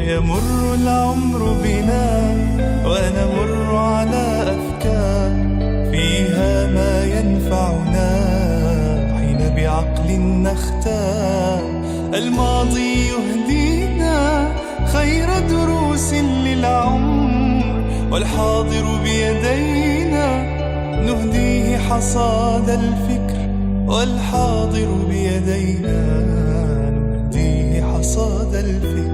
يمر العمر بنا ونمر على أفكار فيها ما ينفعنا حين بعقل نختار. الماضي يهدينا خير دروس للعمر، والحاضر بيدينا نهديه حصاد الفكر، والحاضر بيدينا نهديه حصاد الفكر.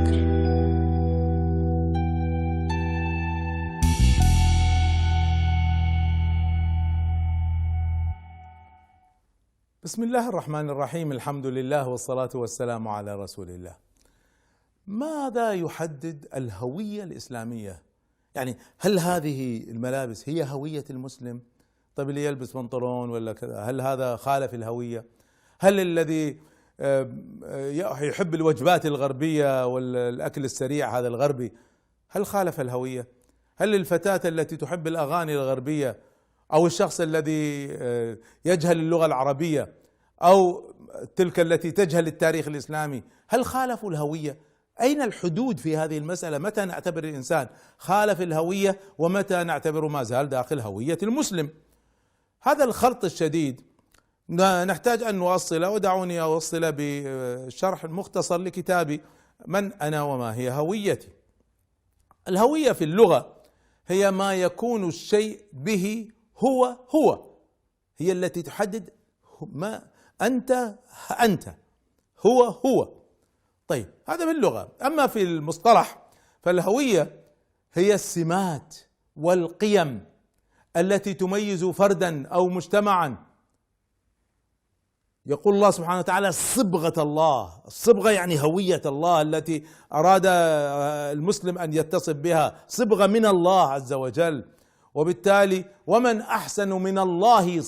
بسم الله الرحمن الرحيم، الحمد لله والصلاة والسلام على رسول الله. ماذا يحدد الهوية الإسلامية؟ يعني هل هذه الملابس هي هوية المسلم؟ طيب اللي يلبس بنطلون ولا كذا هل هذا خالف الهوية؟ هل الذي يحب الوجبات الغربية والأكل السريع هذا الغربي هل خالف الهوية؟ هل الفتاة التي تحب الأغاني الغربية أو الشخص الذي يجهل اللغة العربية أو تلك التي تجهل التاريخ الإسلامي هل خالفوا الهوية؟ أين الحدود في هذه المسألة؟ متى نعتبر الإنسان خالف الهوية ومتى نعتبر ما زال داخل هوية المسلم؟ هذا الخلط الشديد نحتاج أن نوصله، ودعوني أوصله بشرح مختصر لكتابي من أنا وما هي هويتي. الهوية في اللغة هي ما يكون الشيء به هو هي التي تحدد ما أنت هو. طيب هذا في اللغة. أما في المصطلح فالهوية هي السمات والقيم التي تميز فردا أو مجتمعا. يقول الله سبحانه وتعالى صبغة الله، الصبغة يعني هوية الله التي أراد المسلم أن يتصف بها، صبغة من الله عز وجل، وبالتالي ومن أحسن من الله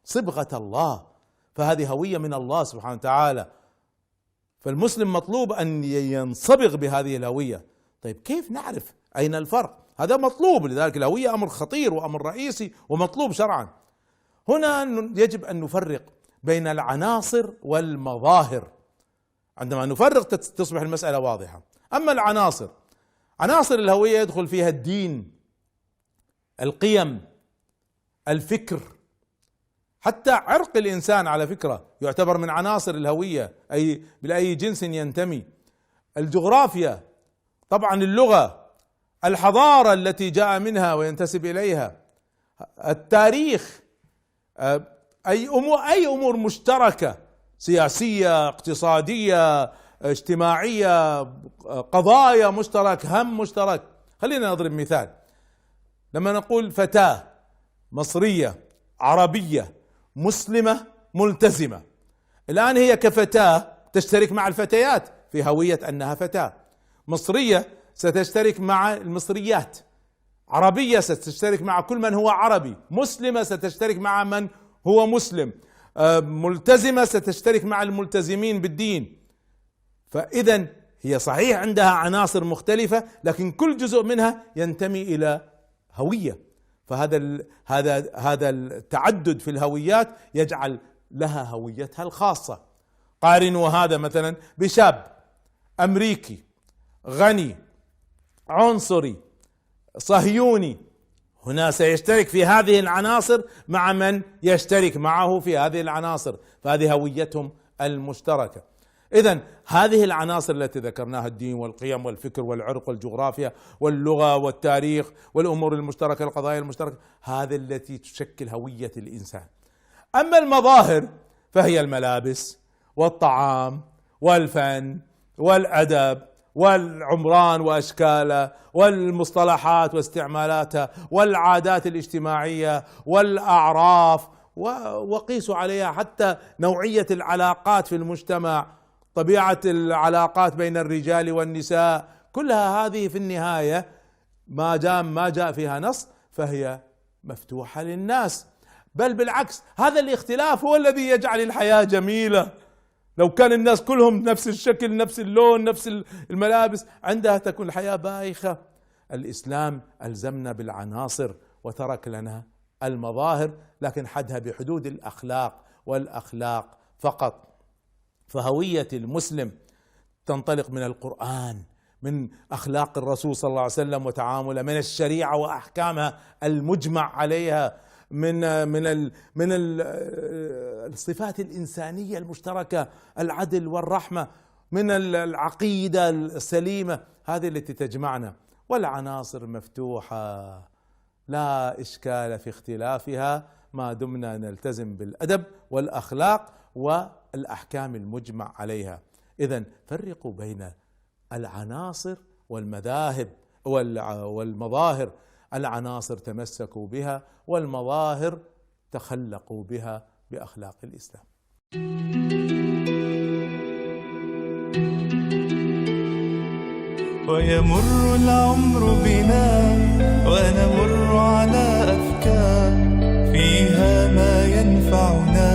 صبغة الله، فهذه هوية من الله سبحانه وتعالى. فالمسلم مطلوب أن ينصبغ بهذه الهوية. طيب كيف نعرف أين الفرق؟ هذا مطلوب، لذلك الهوية أمر خطير وأمر رئيسي ومطلوب شرعا. هنا يجب أن نفرق بين العناصر والمظاهر. عندما نفرق تصبح المسألة واضحة. أما العناصر، عناصر الهوية يدخل فيها الدين، القيم، الفكر، حتى عرق الإنسان على فكرة يعتبر من عناصر الهوية، أي بأي جنس ينتمي، الجغرافيا، طبعا اللغة، الحضارة التي جاء منها وينتسب إليها، التاريخ، أي أمور مشتركة سياسية، اقتصادية، اجتماعية، قضايا مشترك، هم مشترك. خلينا نضرب مثال. لما نقول فتاة مصرية عربية مسلمة ملتزمة، الآن هي كفتاة تشترك مع الفتيات في هوية أنها فتاة مصرية، ستشترك مع المصريات، عربية ستشترك مع كل من هو عربي، مسلمة ستشترك مع من هو مسلم، ملتزمة ستشترك مع الملتزمين بالدين. فإذا هي صحيح عندها عناصر مختلفة، لكن كل جزء منها ينتمي إلى هوية. فهذا التعدد في الهويات يجعل لها هويتها الخاصة. قارنوا هذا مثلا بشاب أمريكي غني عنصري صهيوني، هنا سيشترك في هذه العناصر مع من يشترك معه في هذه العناصر، فهذه هويتهم المشتركة. إذن هذه العناصر التي ذكرناها، الدين والقيم والفكر والعرق والجغرافيا واللغة والتاريخ والأمور المشتركة، القضايا المشتركة، هذه التي تشكل هوية الإنسان. أما المظاهر فهي الملابس والطعام والفن والأدب والعمران وأشكاله والمصطلحات واستعمالاتها والعادات الاجتماعية والأعراف، وقيسوا عليها حتى نوعية العلاقات في المجتمع، طبيعة العلاقات بين الرجال والنساء، كلها هذه في النهاية ما جاء فيها نص فهي مفتوحة للناس. بل بالعكس، هذا الاختلاف هو الذي يجعل الحياة جميلة. لو كان الناس كلهم نفس الشكل، نفس اللون، نفس الملابس، عندها تكون الحياة بايخة. الإسلام ألزمنا بالعناصر وترك لنا المظاهر، لكن حدها بحدود الأخلاق والأخلاق فقط. فهوية المسلم تنطلق من القرآن، من أخلاق الرسول صلى الله عليه وسلم وتعامله، من الشريعة وأحكامها المجمع عليها، من الصفات الإنسانية المشتركة، العدل والرحمة، من العقيدة السليمة، هذه التي تجمعنا. والعناصر مفتوحة لا إشكال في اختلافها ما دمنا نلتزم بالأدب والأخلاق والأحكام المجمع عليها. إذن فرقوا بين العناصر والمذاهب والمظاهر. العناصر تمسكوا بها، والمظاهر تخلقوا بها بأخلاق الإسلام. ويمر العمر بنا ونمر على أفكار فيها ما ينفعنا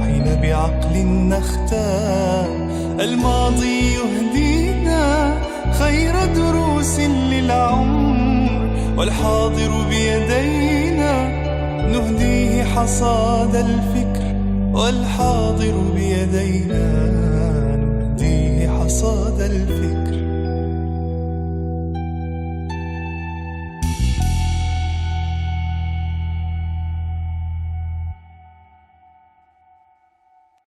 حين بعقل نختار. الماضي يهدينا خير دروس للعمر، والحاضر بيدينا نهديه حصاد الفكر، والحاضر بيدينا نهديه حصاد الفكر.